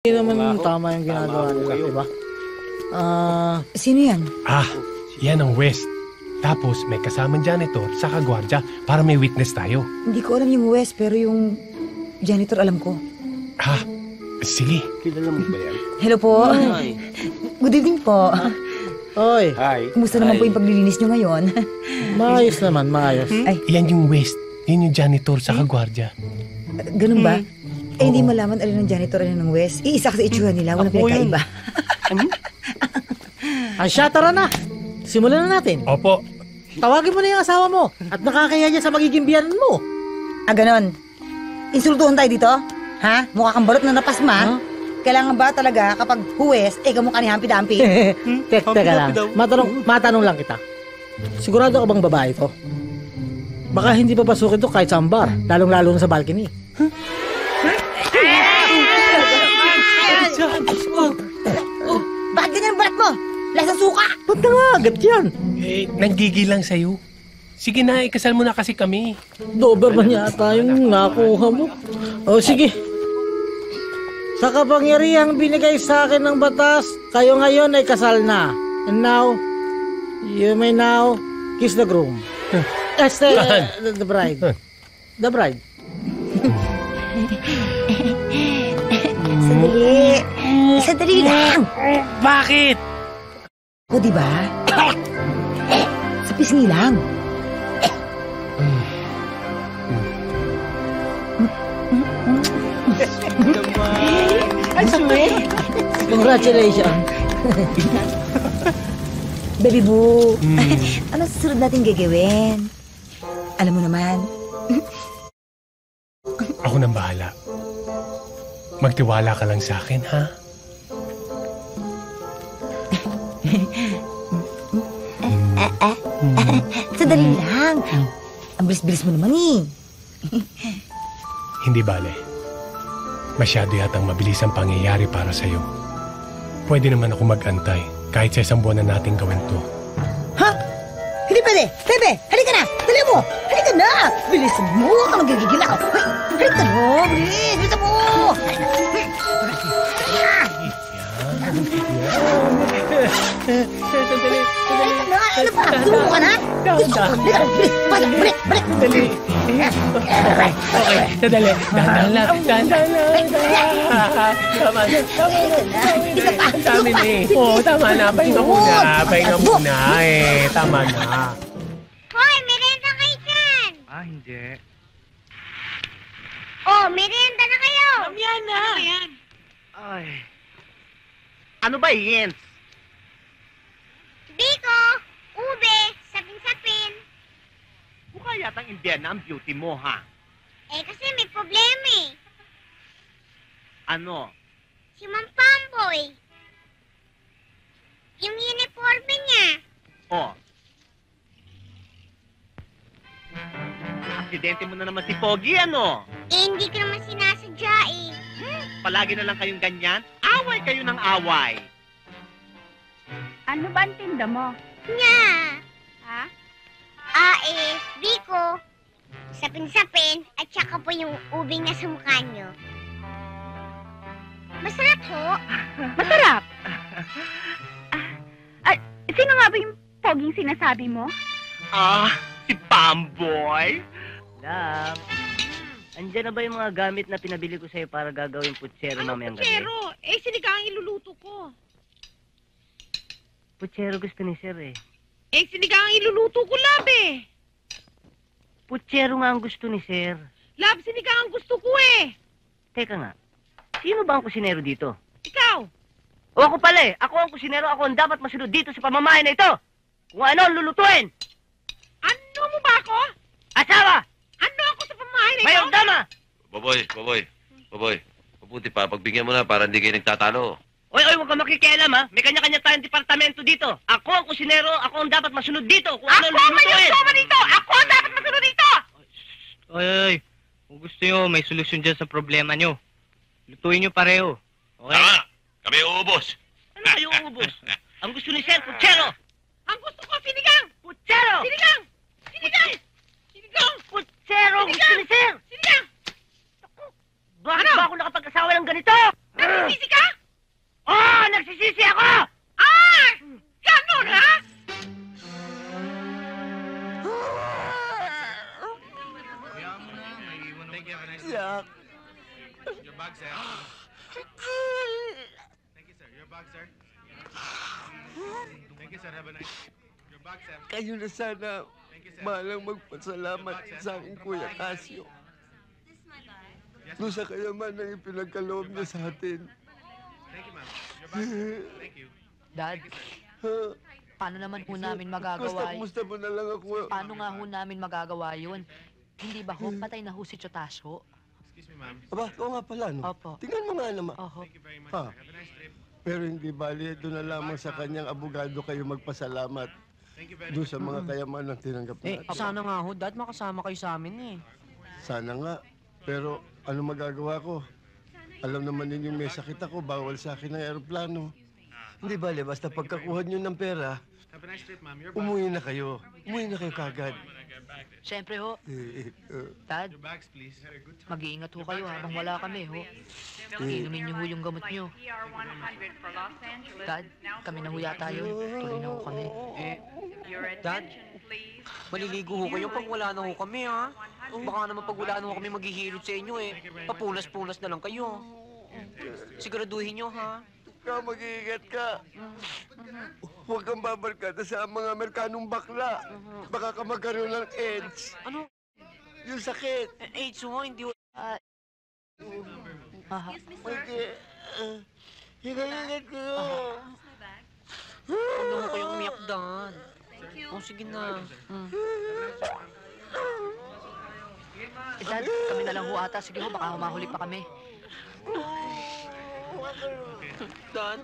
Hindi naman tama yung ginagawa nila, diba? Sino yan? Yan ang West. Tapos may kasamang janitor sa kagwardya para may witness tayo. Hindi ko alam yung West, pero yung janitor alam ko. Sige. Kilala mo ba yan? Hello po. Hi. Good evening po. Oy, Hi. Kumusta naman po yung paglilinis nyo ngayon? maayos naman, maayos. Ay, Yan yung West. Yan yung janitor sa kagwardya. ganun ba? Eh, hindi malaman alin ng janitor, alin ng West. Iisa kasi itsura nila, walang pinagkaiba. Asya, tara na. Simulan na natin. Opo. Tawagin mo na yung asawa mo at nakakaya niya sa magiging biyanan mo. Ganon. Insultuhan tayo dito? Ha? Mukha kang balot na napasma? Kailangan ba talaga kapag huwes, kamukha ni Hampi-Dampi? Teka lang. Matanong lang kita. Sigurado ka bang babae to? Baka hindi papasukin to kahit sa bar, lalong-lalo na sa balcony. Bakit ganyan ang balat mo? Lasang suka! Ba't na nga agad yan? Nanggigil lang sa'yo. Sige na, ikasal mo na kasi kami. Doberman yata yung nakuha mo. O sige. Sa kapangyarihang binigay sa akin ng batas, kayo ngayon ay kasal na. And now, you may now kiss the groom. The bride. The bride. Sandali. Sandali lang. Bakit? O, diba? Sa pisngi lang. Ang sakit. Congratulations. Baby boo, ano susunod natin gagawin? Alam mo naman. Ako nang bahala. Magtiwala ka lang sa akin, ha? Sandali lang. Ang bilis-bilis mo naman eh. Hindi bale. Masyado yatang mabilis ang pangyayari para sa'yo. Pwede naman ako mag-antay kahit sa isang buwan na nating gawin to. Ha? Hindi pwede. Bebe, halika na. Dali mo. Halika na. Bilis mo. Ka magigigil ako. Halika na. Bilis. Bilis mo. Halika na. Ano ba? Sumo ka na? Halika na. Bilis. Balik. Dali. Okay, sadali. Dahan-dahan lang. Tama na. Isa pa. Dami na eh. Oo, tama na. Pahinga muna. Tama na. Hoy, merienda kayo dyan! Hindi. Oh, merienda na kayo! Yan na! Ano yan? Ay. Ano ba yan? Biko, ube, sapin-sapin. Mukha yatang Indian na ang beauty mo, ha? Eh, kasi may problema eh. Ano? Si Ma'am Pamboy. Yung uniforme niya. Oh. Aksidente mo na naman si Pogi, ano? Eh, hindi ko naman sinasadya eh. Palagi na lang kayong ganyan? Away kayo ng away. Ano ba ang tinda mo? Nya. Ha? Biko, sapin-sapin, at saka po yung ube niya sa mukha niyo. Masarap ho. Masarap! Sino nga ba yung poging sinasabi mo? Si Pamboy? Love, andyan na ba yung mga gamit na pinabili ko sa'yo para gagawin putsero mamayang gabi? Putsero? Sinigang iluluto ko. Putsero gusto ni Sir eh. Sinigang iluluto ko, Lab eh. Putsero nga ang gusto ni Sir. Lab, sinigang ang gusto ko eh. Teka nga, sino ba ang kusinero dito? Ikaw. O ako pala eh, ako ang kusinero, ako ang dapat masunod dito sa pamamahay na ito. Kung ano ang lulutuin. Ano mo ba ako? Asawa! Ano ako sa pamahay na ito? Mayroong dama! Baboy. Mabuti pa, pagbigyan mo na para hindi kayo nagtatalo. Oy, huwag ka makikialam ha. May kanya-kanya tayong departamento dito. Ako ang kusinero, ako ang dapat masunod dito. Kung ano ang lulutuin. Ako dito! Ako ang dapat masunod dito! Oy. Kung gusto nyo, may solusyon dyan sa problema nyo. Lutuin nyo pareho. Okay? Tama! Kami uubos! Ano kayo uubos? Ang gusto ni Sir, putsero! Ang gusto ko, sinigang! Putsero! Sinigang! Sinigang! Putsero! Gusto ni Sir! Sinigang! Bakit ba ako nakapag-asawa ng ganito? Nagsisisi ka? Oo, nagsisisi ako! Ah! Ganun, ha? Yak. Kayo na sana malang magpasalamat sa aking Kuya Casio. Doon sa kayaman na ipinagkaloob niya sa atin. Dad, paano naman ho namin magagawa yun? Kumusta mo na lang ako. Paano nga ho namin magagawa yun? Hindi ba ho, patay na ho si Chotasyo? Aba, oo nga pala, no? Opo. Tingnan mo nga naman. Oho. Ha? Pero hindi bali, doon na lamang sa kanyang abogado kayo magpasalamat. Doon sa mga kayaman na tinanggap natin. Sana nga ho, Dad, makasama kayo sa amin eh. Sana nga. Pero ano magagawa ko? Alam naman ninyong may sakit ako, bawal sa akin ang aeroplano. Hindi bale, basta pagkakuha nyo ng pera, umuwi na kayo. Umuwi na kayo kagad. Siyempre ho, Dad, mag-iingat ho kayo habang wala kami ho. Inumin niyo ho yung gamot niyo. Dad, kami na ho yata yun. Tuloy na ho kami. Dad, maliligo ho kayo pag wala na ho kami, ha? Baka naman pag wala na ho kami maghihilot sa inyo, eh. Papunas-punas na lang kayo. Siguraduhin nyo, ha? Ikaw, mag-iingat ka. Huwag kang babarkada sa mga Amerikanong bakla. Baka ka magkaroon ng AIDS. Ano? Yung sakit. AIDS ho, hindi ho. Okay. Ingat kayo. Huwag na ho kayong umiyak, Dad. Oh, sige na. Dad, kami na lang ho ata. Sige ho, baka humahuli pa kami. Dad?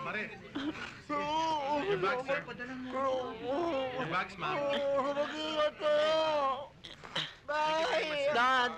Pare. Your bags, sir. Your bags, ma'am. Mag-iingat kayo. Bye. Dad!